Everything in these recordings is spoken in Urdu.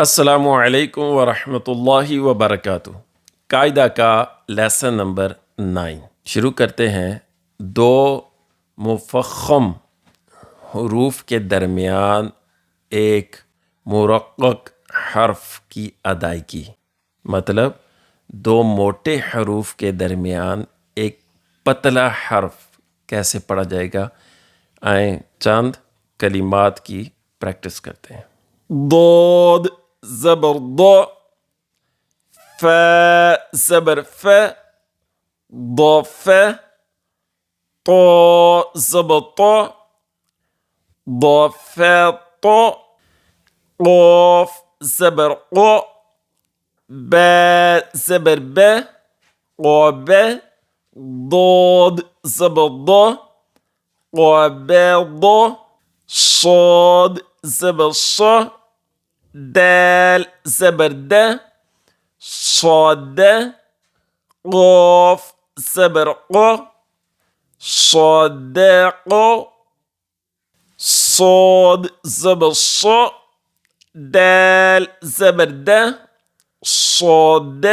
السلام علیکم ورحمۃ اللہ وبرکاتہ۔ قاعدہ کا لیسن نمبر 9 شروع کرتے ہیں۔ دو مفخم حروف کے درمیان ایک مرقق حرف کی ادائیگی، مطلب دو موٹے حروف کے درمیان ایک پتلا حرف کیسے پڑھا جائے گا، آئیں چند کلمات کی پریکٹس کرتے ہیں۔ ضاد زبر ضا، فا زبر فا، ض طا زبر طا، ض فا طا، قاف زبر قا، با زبر با، قا با، ضاد زبر ضا، قا با ضا، صاد زبر صا، دال زبر دا، صاد، قاف زبر قا، صاد قا، صاد زبر صا، دال زبر دا، صاد،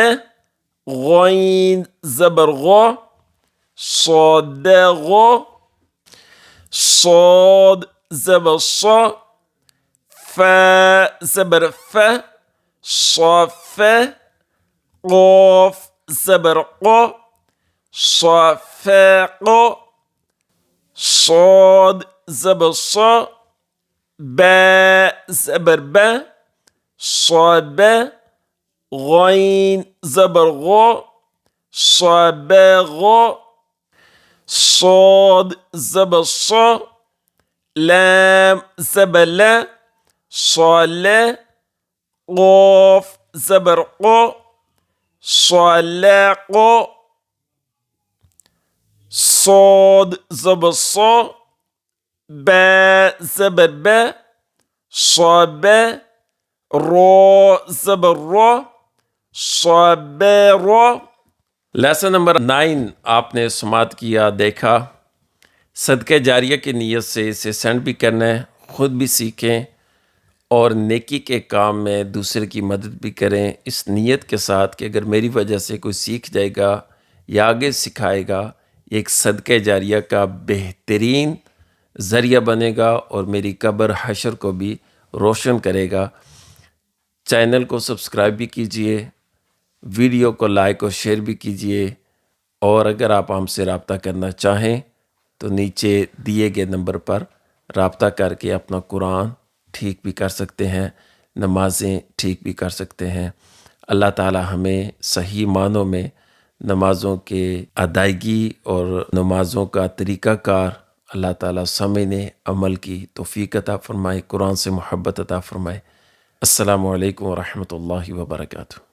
غین زبر غا، صاد غا، صاد زبر صا، فا زبر فا، صاف، قاف زبر قا، صافق، صاد زبر صا، با زبر با، صاب، غین زبر غا، صابغا، صاد زبر صا، لام زبر لا، صالح، قاف زبر قا، صالق، صاد زبر صا، با زبر با، صاب، را زبر را، صابرا۔ لیسن نمبر 9 آپ نے سماعت کیا، دیکھا، صدقہ جاریہ کی نیت سے اسے سینڈ بھی کرنا ہے، خود بھی سیکھیں اور نیکی کے کام میں دوسرے کی مدد بھی کریں، اس نیت کے ساتھ کہ اگر میری وجہ سے کوئی سیکھ جائے گا یا آگے سکھائے گا، یہ ایک صدقہ جاریہ کا بہترین ذریعہ بنے گا اور میری قبر حشر کو بھی روشن کرے گا۔ چینل کو سبسکرائب بھی کیجئے، ویڈیو کو لائک اور شیئر بھی کیجئے، اور اگر آپ ہم سے رابطہ کرنا چاہیں تو نیچے دیے گئے نمبر پر رابطہ کر کے اپنا قرآن ٹھیک بھی کر سکتے ہیں، نمازیں ٹھیک بھی کر سکتے ہیں۔ اللہ تعالی ہمیں صحیح معنوں میں نمازوں کے ادائیگی اور نمازوں کا طریقہ کار اللہ تعالی سمجھنے عمل کی توفیق عطا فرمائے، قرآن سے محبت عطا فرمائے۔ السلام علیکم ورحمۃ اللہ وبرکاتہ۔